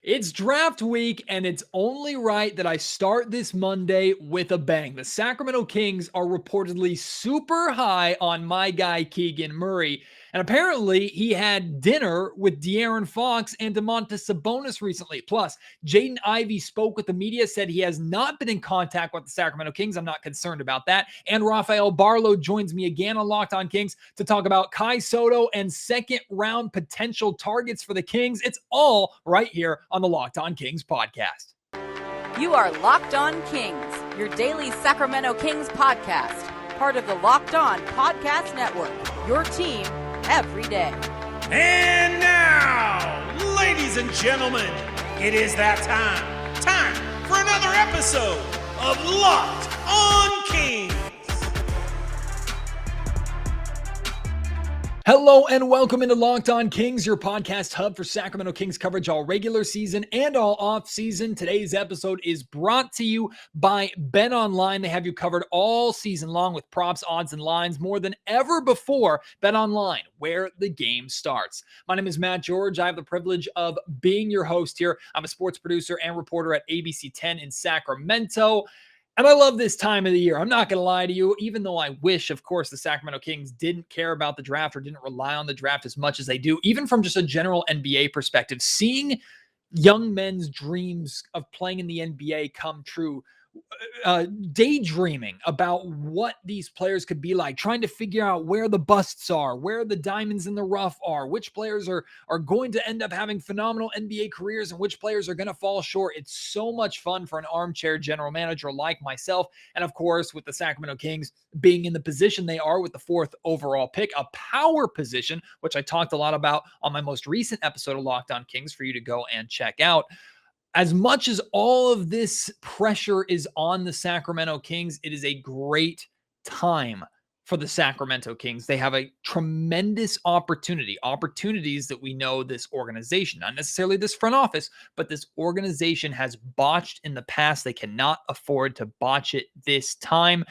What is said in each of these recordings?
It's draft week, and it's only right that I start this Monday with a bang. The Sacramento Kings are reportedly super high on my guy, Keegan Murray. And apparently, he had dinner with De'Aaron Fox and Domantas Sabonis recently. Plus, Jaden Ivey spoke with the media, said he has not been in contact with the Sacramento Kings. I'm not concerned about that. And Rafael Barlowe joins me again on Locked On Kings to talk about Kai Soto and second-round potential targets for the Kings. It's all right here on the Locked On Kings podcast. You are Locked On Kings, your daily Sacramento Kings podcast, part of the Locked On Podcast Network, your team every day. And now, ladies and gentlemen, it is that time for another episode of Locked On Kings. Hello and welcome into Locked On Kings, your podcast hub for Sacramento Kings coverage all regular season and all off season. Today's episode is brought to you by BetOnline. They have you covered all season long with props, odds, and lines more than ever before. BetOnline, where the game starts. My name is Matt George. I have the privilege of being your host here. I'm a sports producer and reporter at ABC 10 in Sacramento. And I love this time of the year. I'm not going to lie to you, even though I wish, of course, the Sacramento Kings didn't care about the draft or didn't rely on the draft as much as they do, even from just a general NBA perspective. Seeing young men's dreams of playing in the NBA come true, daydreaming about what these players could be like, trying to figure out where the busts are, where the diamonds in the rough are, which players are going to end up having phenomenal NBA careers and which players are going to fall short. It's so much fun for an armchair general manager like myself. And of course, with the Sacramento Kings being in the position they are with the 4th overall pick, a power position, which I talked a lot about on my most recent episode of Locked On Kings for you to go and check out. As much as all of this pressure is on the Sacramento Kings, it is a great time for the Sacramento Kings. They have a tremendous opportunities that we know this organization, not necessarily this front office, but this organization has botched in the past. They cannot afford to botch it this time.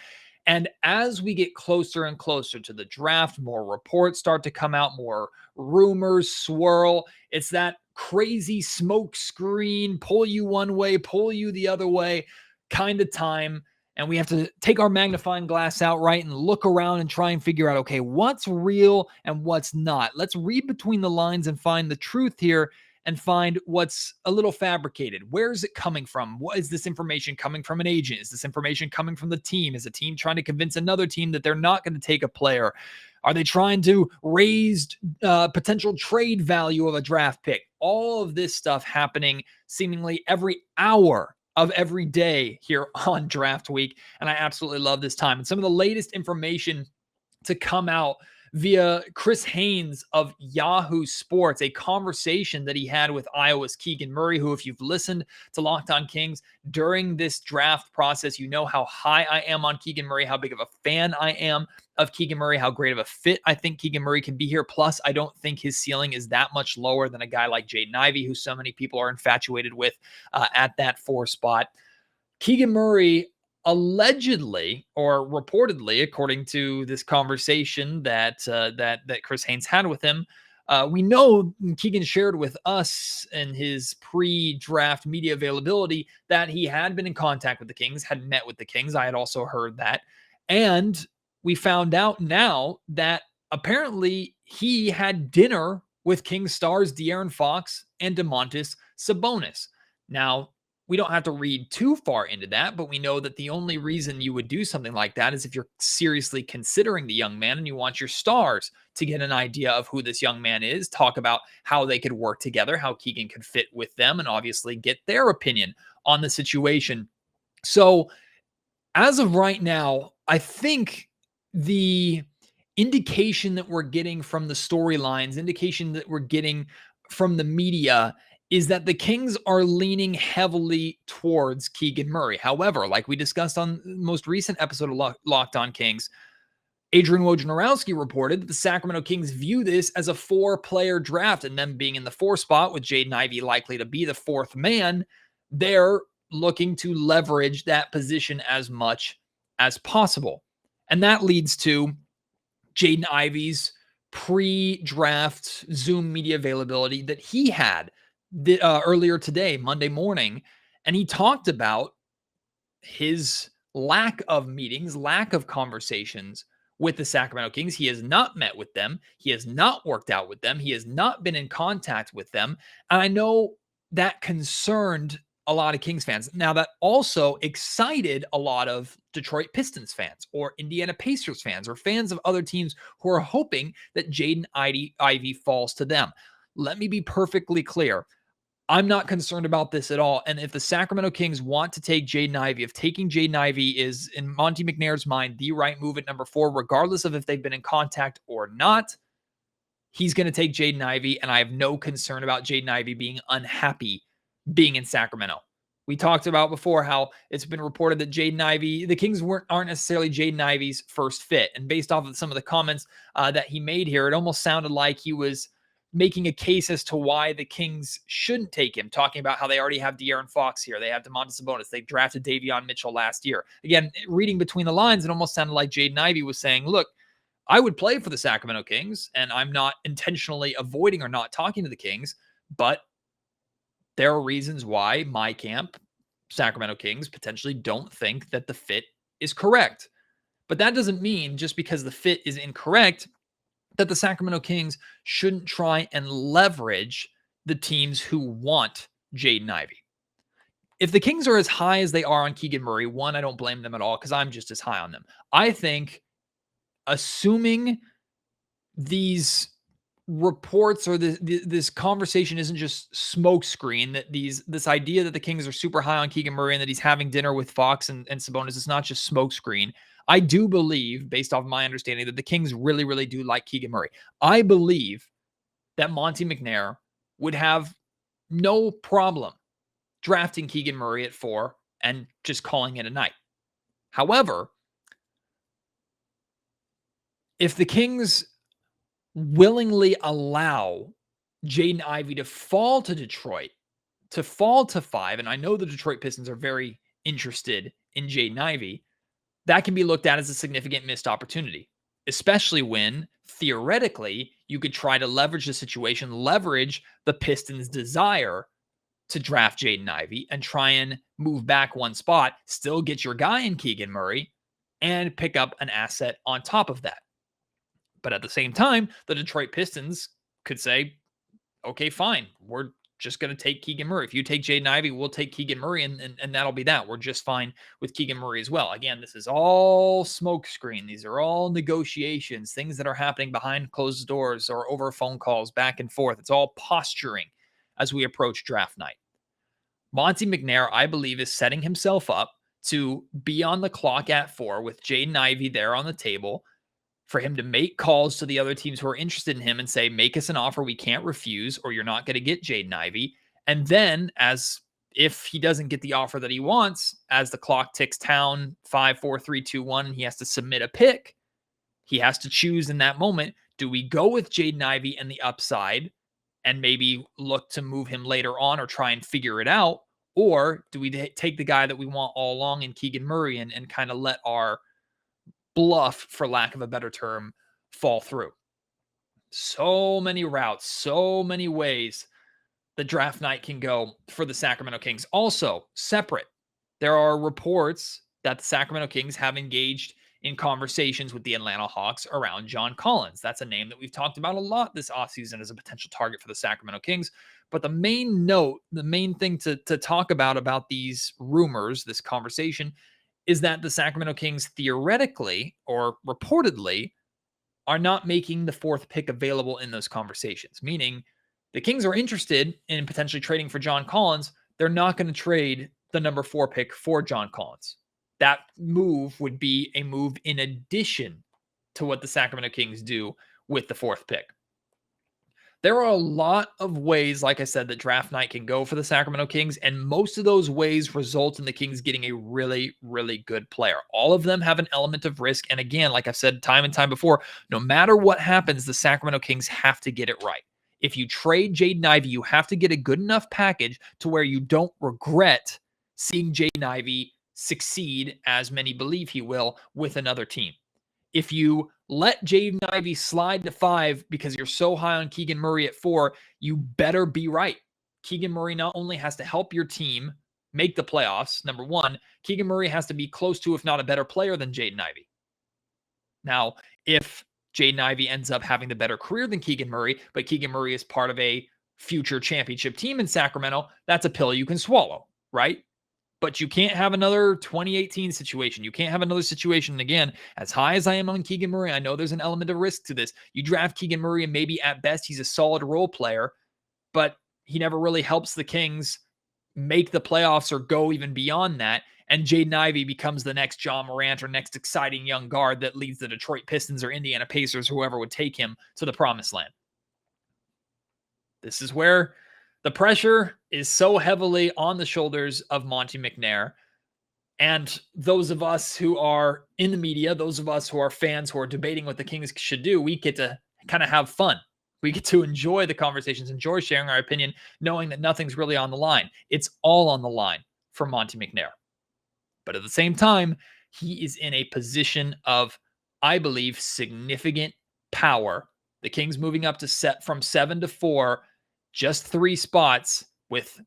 And as we get closer and closer to the draft, more reports start to come out, more rumors swirl. It's that crazy smoke screen, pull you one way, pull you the other way kind of time. And we have to take our magnifying glass out, right, and look around and try and figure out, okay, what's real and what's not. Let's read between the lines and find the truth here and find what's a little fabricated. Where is it coming from? What is this information coming from an agent? Is this information coming from the team? Is a team trying to convince another team that they're not going to take a player? Are they trying to raise potential trade value of a draft pick? All of this stuff happening seemingly every hour of every day here on draft week. And I absolutely love this time. And some of the latest information to come out via Chris Haynes of Yahoo Sports, a conversation that he had with Iowa's Keegan Murray, who, if you've listened to Locked On Kings during this draft process, you know how high I am on Keegan Murray, how big of a fan I am of Keegan Murray, how great of a fit I think Keegan Murray can be here. Plus, I don't think his ceiling is that much lower than a guy like Jaden Ivey, who so many people are infatuated with at that 4 spot. Keegan Murray allegedly or reportedly, according to this conversation that Chris Haynes had with him, we know Keegan shared with us in his pre-draft media availability that he had been in contact with the Kings, had met with the Kings. I had also heard that. And we found out now that apparently he had dinner with Kings stars De'Aaron Fox and Domantas Sabonis. Now, we don't have to read too far into that, but we know that the only reason you would do something like that is if you're seriously considering the young man and you want your stars to get an idea of who this young man is, talk about how they could work together, how Keegan could fit with them, and obviously get their opinion on the situation. So as of right now, I think the indication that we're getting from the storylines, indication that we're getting from the media is that the Kings are leaning heavily towards Keegan Murray. However, like we discussed on the most recent episode of Locked On Kings, Adrian Wojnarowski reported that the Sacramento Kings view this as a 4-player draft, and them being in the 4 spot with Jaden Ivey likely to be the 4th man, they're looking to leverage that position as much as possible. And that leads to Jaden Ivey's pre-draft Zoom media availability that he had earlier today, Monday morning, and he talked about his lack of meetings, lack of conversations with the Sacramento Kings. He has not met with them. He has not worked out with them. He has not been in contact with them. And I know that concerned a lot of Kings fans. Now, that also excited a lot of Detroit Pistons fans or Indiana Pacers fans or fans of other teams who are hoping that Jaden Ivey falls to them. Let me be perfectly clear. I'm not concerned about this at all. And if the Sacramento Kings want to take Jaden Ivey, if taking Jaden Ivey is, in Monte McNair's mind, the right move at number 4, regardless of if they've been in contact or not, he's going to take Jaden Ivey. And I have no concern about Jaden Ivey being unhappy being in Sacramento. We talked about before how it's been reported that Jaden Ivey, the Kings aren't necessarily Jaden Ivey's first fit. And based off of some of the comments that he made here, it almost sounded like he was making a case as to why the Kings shouldn't take him, talking about how they already have De'Aaron Fox here. They have Domantas Sabonis. They drafted Davion Mitchell last year. Again, reading between the lines, it almost sounded like Jaden Ivey was saying, look, I would play for the Sacramento Kings, and I'm not intentionally avoiding or not talking to the Kings, but there are reasons why my camp, Sacramento Kings, potentially don't think that the fit is correct. But that doesn't mean just because the fit is incorrect that the Sacramento Kings shouldn't try and leverage the teams who want Jaden Ivey. If the Kings are as high as they are on Keegan Murray, one, I don't blame them at all because I'm just as high on them. I think assuming these reports or this conversation isn't just smokescreen, that this idea that the Kings are super high on Keegan Murray and that he's having dinner with Fox and Sabonis is not just smokescreen. I do believe, based off my understanding, that the Kings really, really do like Keegan Murray. I believe that Monte McNair would have no problem drafting Keegan Murray at 4 and just calling it a night. However, if the Kings willingly allow Jaden Ivey to fall to Detroit, to fall to 5, and I know the Detroit Pistons are very interested in Jaden Ivey, that can be looked at as a significant missed opportunity, especially when, theoretically, you could try to leverage the situation, leverage the Pistons' desire to draft Jaden Ivey and try and move back one spot, still get your guy in Keegan Murray, and pick up an asset on top of that. But at the same time, the Detroit Pistons could say, okay, fine, we're just going to take Keegan Murray. If you take Jaden Ivey, we'll take Keegan Murray, and that'll be that. We're just fine with Keegan Murray as well. Again, this is all smokescreen. These are all negotiations, things that are happening behind closed doors or over phone calls back and forth. It's all posturing as we approach draft night. Monte McNair, I believe, is setting himself up to be on the clock at 4 with Jaden Ivey there on the table, for him to make calls to the other teams who are interested in him and say, make us an offer we can't refuse, or you're not going to get Jaden Ivey. And then, as if he doesn't get the offer that he wants, as the clock ticks down 5, 4, 3, 2, 1, and he has to submit a pick, he has to choose in that moment. Do we go with Jaden Ivey and the upside and maybe look to move him later on or try and figure it out? Or do we take the guy that we want all along in Keegan Murray and kind of let our bluff, for lack of a better term, fall through? So many routes, so many ways the draft night can go for the Sacramento Kings. Also, separate, there are reports that the Sacramento Kings have engaged in conversations with the Atlanta Hawks around John Collins. That's a name that we've talked about a lot this offseason as a potential target for the Sacramento Kings. But the main note, the main thing to talk about these rumors, this conversation, is that the Sacramento Kings theoretically or reportedly are not making the 4th pick available in those conversations, meaning the Kings are interested in potentially trading for John Collins. They're not going to trade the number 4 pick for John Collins. That move would be a move in addition to what the Sacramento Kings do with the 4th pick. There are a lot of ways, like I said, that draft night can go for the Sacramento Kings, and most of those ways result in the Kings getting a really, really good player. All of them have an element of risk, and again, like I've said time and time before, no matter what happens, the Sacramento Kings have to get it right. If you trade Jaden Ivey, you have to get a good enough package to where you don't regret seeing Jaden Ivey succeed, as many believe he will, with another team. If you let Jaden Ivey slide to 5 because you're so high on Keegan Murray at 4, you better be right. Keegan Murray not only has to help your team make the playoffs, number one, Keegan Murray has to be close to, if not a better player than Jaden Ivey. Now, if Jaden Ivey ends up having the better career than Keegan Murray, but Keegan Murray is part of a future championship team in Sacramento, that's a pill you can swallow, right? But you can't have another 2018 situation. You can't have another situation. Again, as high as I am on Keegan Murray, I know there's an element of risk to this. You draft Keegan Murray and maybe at best he's a solid role player, but he never really helps the Kings make the playoffs or go even beyond that. And Jaden Ivey becomes the next John Morant or next exciting young guard that leads the Detroit Pistons or Indiana Pacers, whoever would take him to the promised land. This is where the pressure is so heavily on the shoulders of Monte McNair. And those of us who are in the media, those of us who are fans who are debating what the Kings should do, we get to kind of have fun. We get to enjoy the conversations, enjoy sharing our opinion, knowing that nothing's really on the line. It's all on the line for Monte McNair. But at the same time, he is in a position of, I believe, significant power. The Kings moving up to from 7 to 4, just 3 spots, with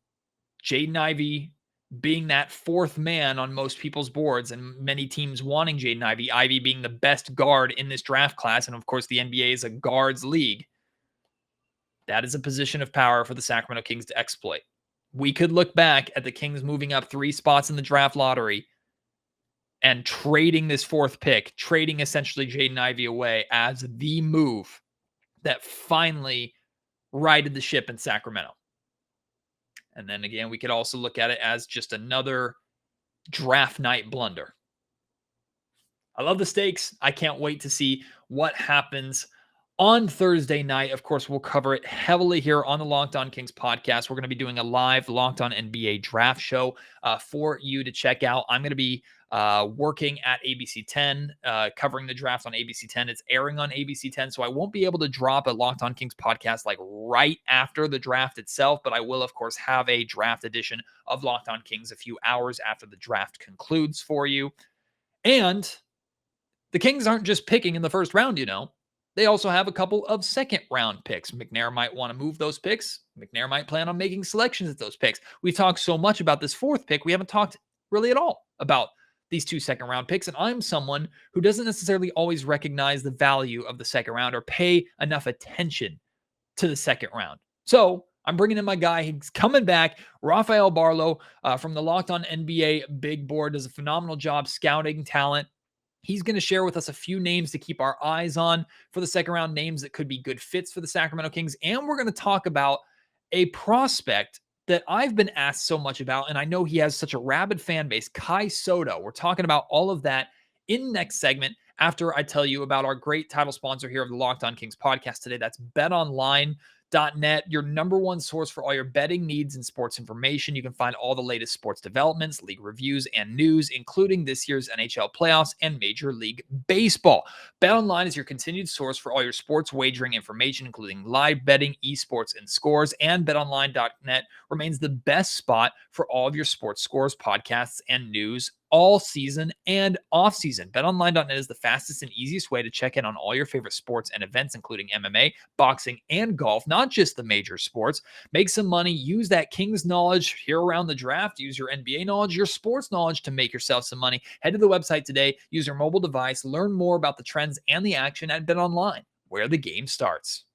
Jaden Ivey being that fourth man on most people's boards and many teams wanting Jaden Ivey, Ivey being the best guard in this draft class. And of course, the NBA is a guards league. That is a position of power for the Sacramento Kings to exploit. We could look back at the Kings moving up 3 spots in the draft lottery and trading this 4th pick, trading essentially Jaden Ivey away as the move that finally righted the ship in Sacramento. And then again, we could also look at it as just another draft night blunder. I love the stakes. I can't wait to see what happens on Thursday night. Of course, we'll cover it heavily here on the Locked On Kings podcast. We're going to be doing a live Locked On NBA draft show for you to check out. I'm going to be working at ABC 10, covering the draft on ABC 10. It's airing on ABC 10, so I won't be able to drop a Locked On Kings podcast like right after the draft itself, but I will, of course, have a draft edition of Locked On Kings a few hours after the draft concludes for you. And the Kings aren't just picking in the first round, you know. They also have a couple of second-round picks. McNair might want to move those picks. McNair might plan on making selections at those picks. We've talked so much about this 4th pick. We haven't talked really at all about these 2 second-round picks, and I'm someone who doesn't necessarily always recognize the value of the second round or pay enough attention to the second round. So I'm bringing in my guy. He's coming back. Rafael Barlowe from the Locked On NBA Big Board does a phenomenal job scouting talent. He's going to share with us a few names to keep our eyes on for the second round, names that could be good fits for the Sacramento Kings. And we're going to talk about a prospect that I've been asked so much about, and I know he has such a rabid fan base, Kai Soto. We're talking about all of that in the next segment after I tell you about our great title sponsor here of the Locked On Kings podcast today. That's BetOnline.net, your number one source for all your betting needs and sports information. You can find all the latest sports developments, league reviews, and news, including this year's NHL playoffs and Major League Baseball. BetOnline is your continued source for all your sports wagering information, including live betting, esports, and scores. And BetOnline.net remains the best spot for all of your sports scores, podcasts, and news all season and off season. BetOnline.net is the fastest and easiest way to check in on all your favorite sports and events, including MMA, boxing, and golf, not just the major sports. Make some money. Use that Kings knowledge here around the draft. Use your NBA knowledge, your sports knowledge to make yourself some money. Head to the website today. Use your mobile device. Learn more about the trends and the action at BetOnline, where the game starts.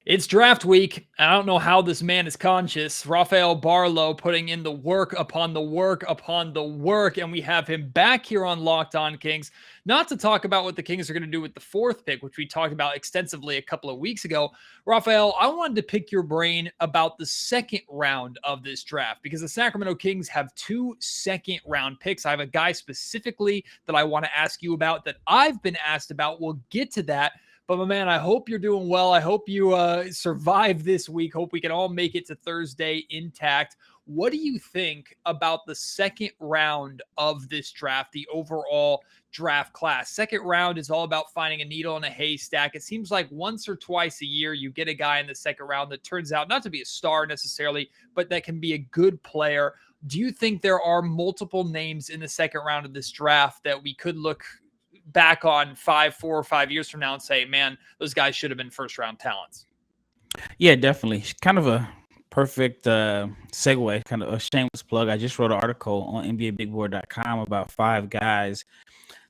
It's draft week. I don't know how this man is conscious. Rafael Barlowe putting in the work upon the work upon the work, and we have him back here on Locked On Kings, not to talk about what the Kings are going to do with the 4th pick, which we talked about extensively a couple of weeks ago. Rafael, I wanted to pick your brain about the second round of this draft, because the Sacramento Kings have 2 second-round picks. I have a guy specifically that I want to ask you about that I've been asked about. We'll get to that. But my man, I hope you're doing well. I hope you survive this week. Hope we can all make it to Thursday intact. What do you think about the second round of this draft, the overall draft class? Second round is all about finding a needle in a haystack. It seems like once or twice a year you get a guy in the second round that turns out not to be a star necessarily, but that can be a good player. Do you think there are multiple names in the second round of this draft that we could look back on 4 or 5 years from now and say, man, those guys should have been first round talents? Yeah, definitely. Kind of a perfect segue, kind of a shameless plug. I just wrote an article on NBABigBoard.com about 5 guys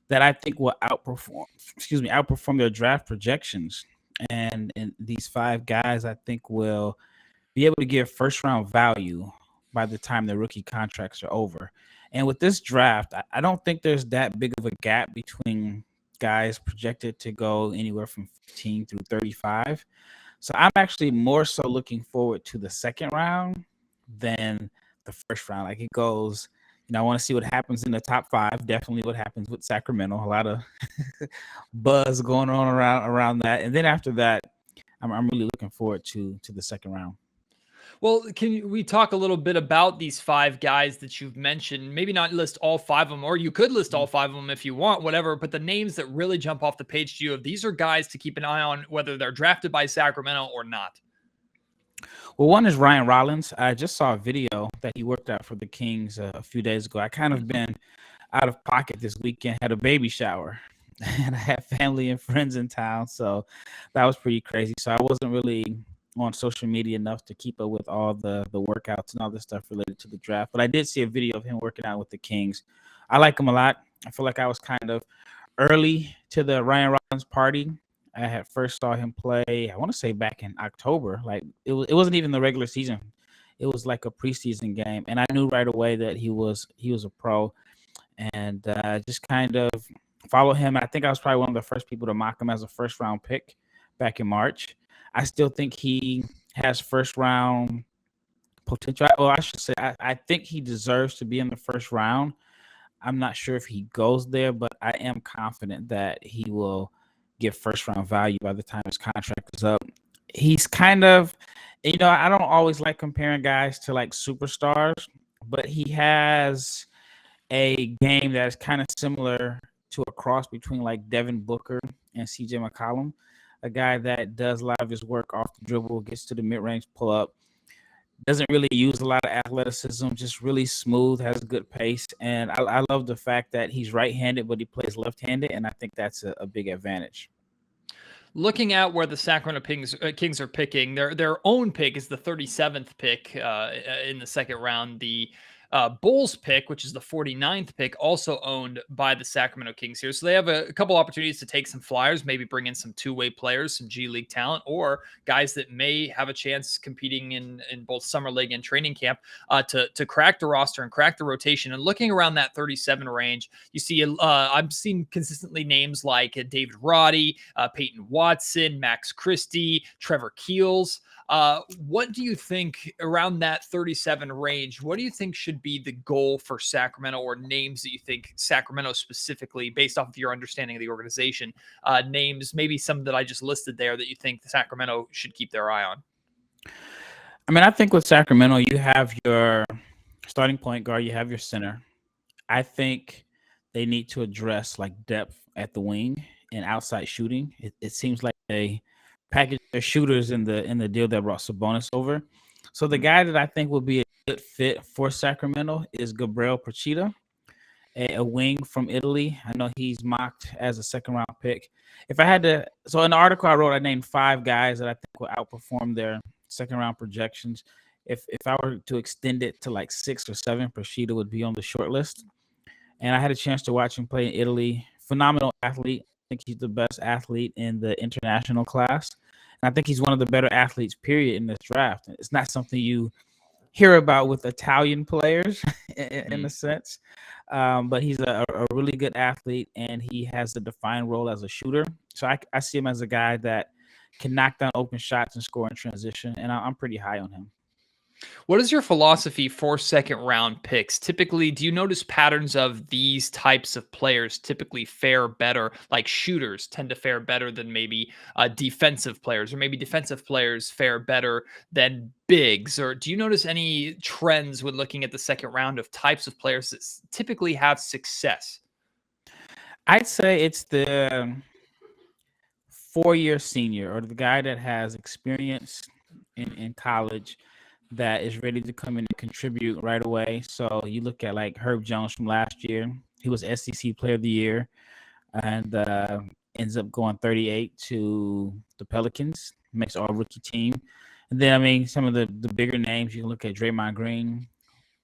that I think will outperform their draft projections. And these 5 guys I think will be able to give first round value by the time their rookie contracts are over. And with this draft, I don't think there's that big of a gap between guys projected to go anywhere from 15 through 35. So I'm actually more so looking forward to the second round than the first round. Like it goes, I want to see what happens in the top 5. Definitely what happens with Sacramento. A lot of buzz going on around that. And then after that, I'm really looking forward to the second round. Well, can we talk a little bit about these 5 guys that you've mentioned? Maybe not list all 5 of them, or you could list all 5 of them if you want, whatever. But the names that really jump off the page to you, these are guys to keep an eye on, whether they're drafted by Sacramento or not. Well, one is Ryan Rollins. I just saw a video that he worked out for the Kings a few days ago. I kind of been out of pocket this weekend, had a baby shower, and I had family and friends in town. So that was pretty crazy. So I wasn't really on social media enough to keep up with all the workouts and all the stuff related to the draft. But I did see a video of him working out with the Kings. I like him a lot. I feel like I was kind of early to the Ryan Rollins party. I had first saw him play, I want to say back in October. Like it wasn't even the regular season. It was like a preseason game. And I knew right away that he was a pro, and just kind of follow him. I think I was probably one of the first people to mock him as a first round pick back in March. I still think he has first round potential. Well, I should say, I think he deserves to be in the first round. I'm not sure if he goes there, but I am confident that he will get first round value by the time his contract is up. He's kind of, I don't always like comparing guys to like superstars, but he has a game that is kind of similar to a cross between like Devin Booker and CJ McCollum. A guy that does a lot of his work off the dribble, gets to the mid-range pull-up, doesn't really use a lot of athleticism, just really smooth, has a good pace. And I love the fact that he's right-handed, but he plays left-handed, and I think that's a big advantage. Looking at where the Sacramento Kings are picking, their own pick is the 37th pick in the second round. The Bulls pick, which is the 49th pick, also owned by the Sacramento Kings here. So they have a couple opportunities to take some flyers, maybe bring in some two-way players, some G League talent, or guys that may have a chance competing in both summer league and training camp to crack the roster and crack the rotation. And looking around that 37 range, you see I've seen consistently names like David Roddy, Peyton Watson, Max Christie, Trevor Keels. What do you think around that 37 range? What do you think should be the goal for Sacramento, or names that you think Sacramento specifically, based off of your understanding of the organization, names, maybe some that I just listed there that you think Sacramento should keep their eye on? I mean, I think with Sacramento, you have your starting point guard, you have your center. I think they need to address like depth at the wing and outside shooting. It seems like they package their shooters in the deal that brought Sabonis over. So the guy that I think will be a good fit for Sacramento is Gabriel Procida, a wing from Italy. I know he's mocked as a second round pick. If I had to, so in the article I wrote, I named 5 guys that I think will outperform their second round projections. If I were to extend it to like 6 or 7, Procida would be on the short list. And I had a chance to watch him play in Italy. Phenomenal athlete. I think he's the best athlete in the international class. And I think he's one of the better athletes, period, in this draft. It's not something you hear about with Italian players in a sense. But he's a really good athlete, and he has a defined role as a shooter. So I see him as a guy that can knock down open shots and score in transition, and I'm pretty high on him. What is your philosophy for second round picks? Typically, do you notice patterns of these types of players typically fare better, like shooters tend to fare better than maybe defensive players, or maybe defensive players fare better than bigs? Or do you notice any trends when looking at the second round of types of players that typically have success? I'd say it's the 4-year senior, or the guy that has experience in college, that is ready to come in and contribute right away. So you look at like Herb Jones from last year. He was SEC Player of the Year, and ends up going 38 to the Pelicans, makes all rookie team. And then, I mean, some of the bigger names, you can look at Draymond Green,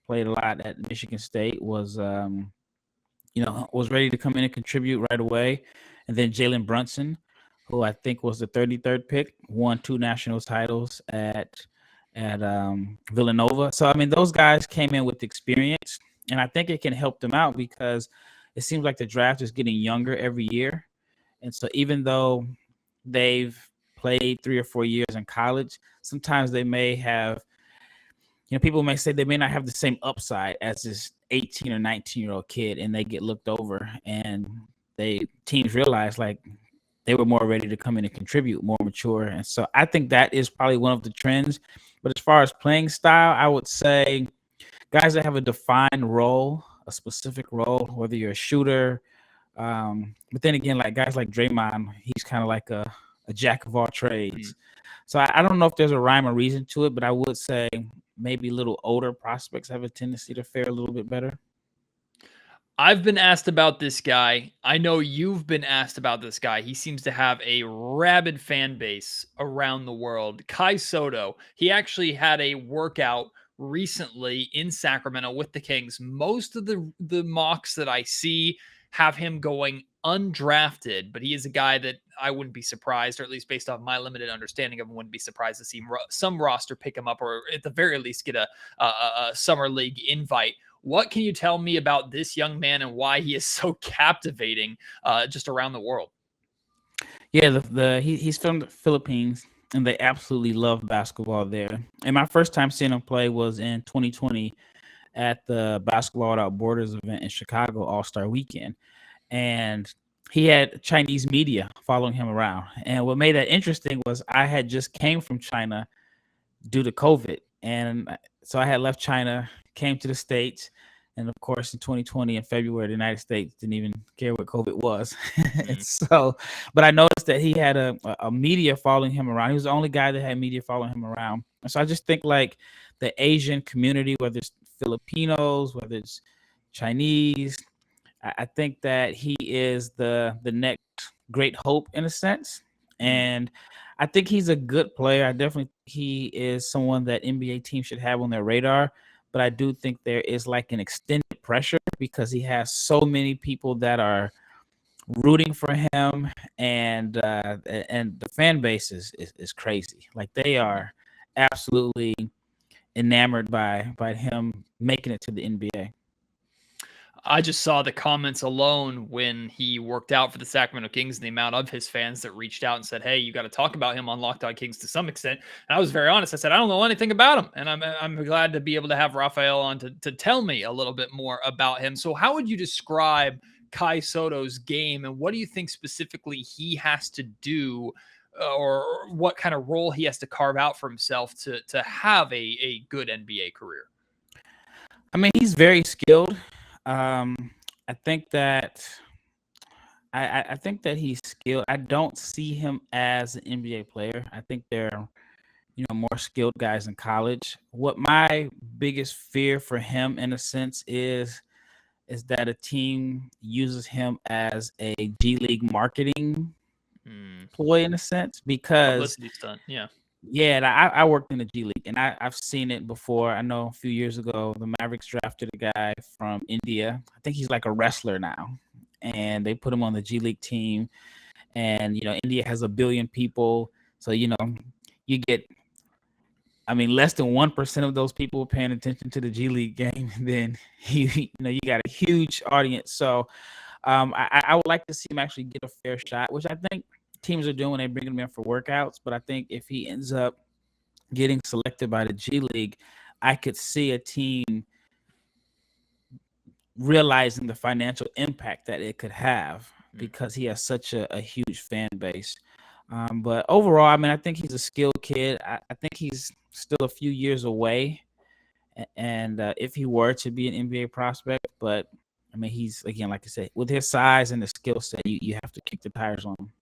played a lot at Michigan State, was ready to come in and contribute right away. And then Jalen Brunson, who I think was the 33rd pick, won 2 national titles at Villanova. So I mean, those guys came in with experience, and I think it can help them out because it seems like the draft is getting younger every year. And so even though they've played 3 or 4 years in college, sometimes they may have, people may say they may not have the same upside as this 18 or 19-year-old kid, and they get looked over, and teams realize like they were more ready to come in and contribute, more mature. And so I think that is probably one of the trends. But as far as playing style, I would say guys that have a defined role, a specific role, whether you're a shooter, but then again, like guys like Draymond, he's kind of like a jack of all trades. So I don't know if there's a rhyme or reason to it, but I would say maybe little older prospects have a tendency to fare a little bit better. I've been asked about this guy. I know you've been asked about this guy. He seems to have a rabid fan base around the world. Kai Soto. He actually had a workout recently in Sacramento with the Kings. Most of the mocks that I see have him going undrafted, but he is a guy that I wouldn't be surprised, or at least based off my limited understanding of him, wouldn't be surprised to see some roster pick him up, or at the very least get a summer league invite. What can you tell me about this young man and why he is so captivating just around the world? Yeah, he's from the Philippines, and they absolutely love basketball there. And my first time seeing him play was in 2020 at the Basketball Without Borders event in Chicago All-Star Weekend. And he had Chinese media following him around. And what made that interesting was I had just came from China due to COVID. And so I had left China, came to the States. And of course, in 2020, in February, the United States didn't even care what COVID was. And so, but I noticed that he had a media following him around. He was the only guy that had media following him around. And so I just think like the Asian community, whether it's Filipinos, whether it's Chinese, I think that he is the next great hope in a sense. And I think he's a good player. I definitely he is someone that NBA teams should have on their radar. But I do think there is like an extended pressure because he has so many people that are rooting for him, and the fan base is crazy. Like they are absolutely enamored by him making it to the NBA. I just saw the comments alone when he worked out for the Sacramento Kings and the amount of his fans that reached out and said, "Hey, you got to talk about him on Locked On Kings to some extent." And I was very honest. I said, "I don't know anything about him." And I'm glad to be able to have Rafael on to tell me a little bit more about him. So how would you describe Kai Soto's game, and what do you think specifically he has to do, or what kind of role he has to carve out for himself to have a good NBA career? I mean, he's very skilled. I think that I think that he's skilled. I don't see him as an NBA player. I think they're more skilled guys in college. What my biggest fear for him, in a sense, is that a team uses him as a G League marketing ploy, in a sense, because Publicity stunt, yeah. Yeah, and I worked in the G League, and I've seen it before. I know a few years ago, the Mavericks drafted a guy from India. I think he's like a wrestler now, and they put him on the G League team. And India has 1 billion people, so you get, I mean, less than 1% of those people paying attention to the G League game. Then you got a huge audience. So I would like to see him actually get a fair shot, which I think teams are doing when they bring him in for workouts. But I think if he ends up getting selected by the G League, I could see a team realizing the financial impact that it could have because he has such a huge fan base. But overall, I mean, I think he's a skilled kid. I think he's still a few years away, and if he were to be an NBA prospect, but I mean, he's, again, like I said, with his size and the skill set, you have to kick the tires on him.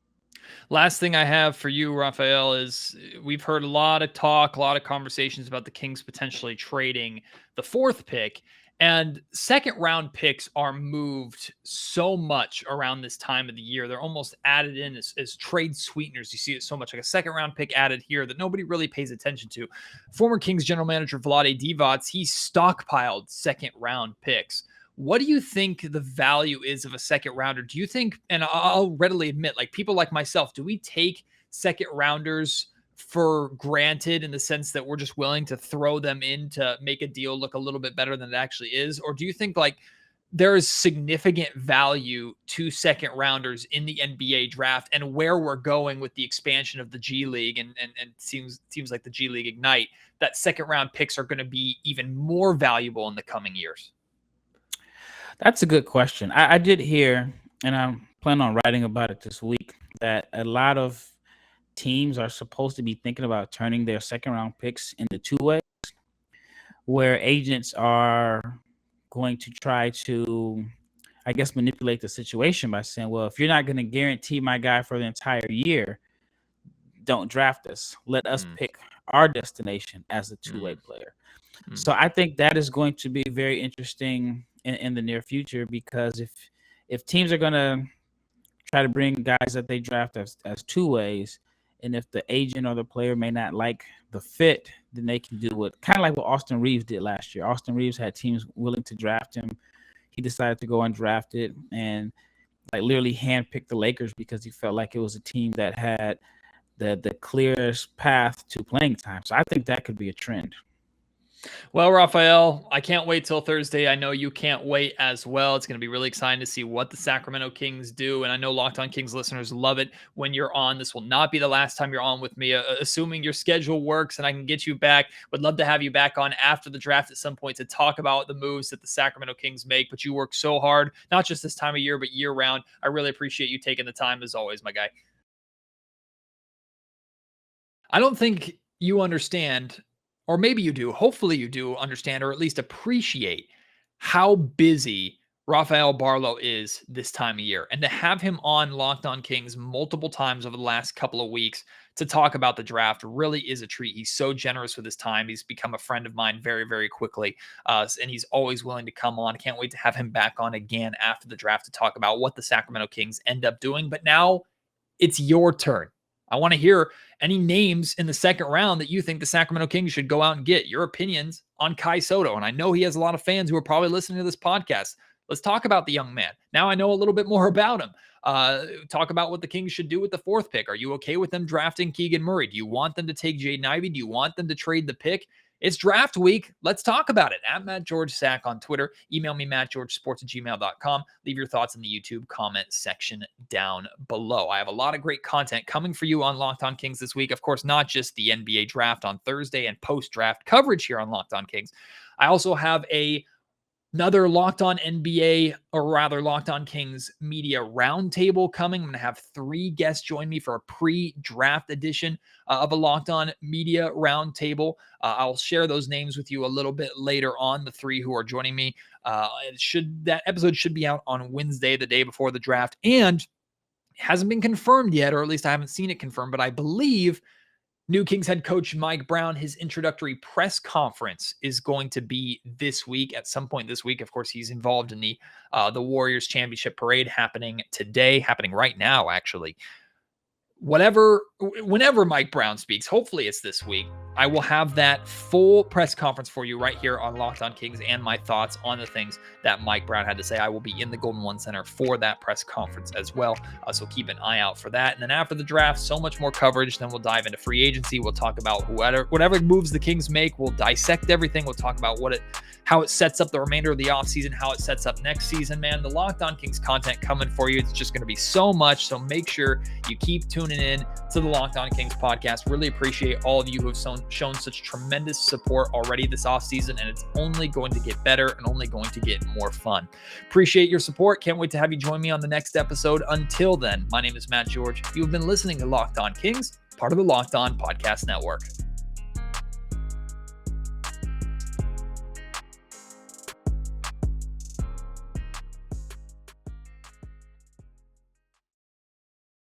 Last thing I have for you, Rafael, is we've heard a lot of talk, a lot of conversations about the Kings potentially trading the 4th pick. And second round picks are moved so much around this time of the year. They're almost added in as trade sweeteners. You see it so much, like a second round pick added here that nobody really pays attention to. Former Kings general manager Vlade Divac, he stockpiled second round picks. What do you think the value is of a second rounder? Do you think, and I'll readily admit, like people like myself, do we take second rounders for granted in the sense that we're just willing to throw them in to make a deal look a little bit better than it actually is? Or do you think like there is significant value to second rounders in the NBA draft and where we're going with the expansion of the G League and seems like the G League Ignite, that second round picks are going to be even more valuable in the coming years? That's a good question. I did hear, and I'm planning on writing about it this week, that a lot of teams are supposed to be thinking about turning their second round picks into two ways, where agents are going to try to, I guess, manipulate the situation by saying, well, if you're not going to guarantee my guy for the entire year, don't draft us. Let us pick our destination as a two-way player. So I think that is going to be very interesting in the near future, because if teams are going to try to bring guys that they draft as two ways, and if the agent or the player may not like the fit, then they can do what kind of like what Austin Reeves did last year. Austin Reeves had teams willing to draft him. He decided to go undrafted and like literally handpicked the Lakers because he felt like it was a team that had the clearest path to playing time. So I think that could be a trend. Well, Rafael, I can't wait till Thursday. I know you can't wait as well. It's going to be really exciting to see what the Sacramento Kings do. And I know Locked On Kings listeners love it when you're on. This will not be the last time you're on with me, assuming your schedule works and I can get you back. Would love to have you back on after the draft at some point to talk about the moves that the Sacramento Kings make. But you work so hard, not just this time of year, but year round. I really appreciate you taking the time as always, my guy. I don't think you understand, or maybe you do, hopefully you do understand, or at least appreciate how busy Rafael Barlowe is this time of year. And to have him on Locked On Kings multiple times over the last couple of weeks to talk about the draft really is a treat. He's so generous with his time. He's become a friend of mine very, very quickly. And he's always willing to come on. Can't wait to have him back on again after the draft to talk about what the Sacramento Kings end up doing. But now it's your turn. I want to hear any names in the second round that you think the Sacramento Kings should go out and get. Your opinions on Kai Soto. And I know he has a lot of fans who are probably listening to this podcast. Let's talk about the young man. Now I know a little bit more about him. Talk about what the Kings should do with the 4th pick. Are you okay with them drafting Keegan Murray? Do you want them to take Jaden Ivey? Do you want them to trade the pick? It's draft week. Let's talk about it. At Matt George Sack on Twitter. Email me, mattgeorgesports@gmail.com. Leave your thoughts in the YouTube comment section down below. I have a lot of great content coming for you on Locked On Kings this week. Of course, not just the NBA draft on Thursday and post-draft coverage here on Locked On Kings. I also have another Locked On NBA, or rather Locked On Kings media roundtable coming. I'm going to have 3 guests join me for a pre-draft edition of a Locked On media roundtable. I'll share those names with you a little bit later on, the 3 who are joining me. That episode should be out on Wednesday, the day before the draft, and it hasn't been confirmed yet, or at least I haven't seen it confirmed, but I believe new Kings head coach Mike Brown, his introductory press conference is going to be this week, at some point this week. Of course, he's involved in the Warriors championship parade happening right now, actually. Whenever Mike Brown speaks, hopefully it's this week, I will have that full press conference for you right here on Locked On Kings and my thoughts on the things that Mike Brown had to say. I will be in the Golden One Center for that press conference as well. So keep an eye out for that. And then after the draft, so much more coverage. Then we'll dive into free agency. We'll talk about whatever moves the Kings make. We'll dissect everything. We'll talk about how it sets up the remainder of the offseason, how it sets up next season, man. The Locked On Kings content coming for you. It's just going to be so much. So make sure you keep tuning in to the Locked On Kings podcast. Really appreciate all of you who have shown such tremendous support already this offseason, and it's only going to get better and only going to get more fun. Appreciate your support. Can't wait to have you join me on the next episode. Until then, my name is Matt George. You've been listening to Locked On Kings, part of the Locked On Podcast Network.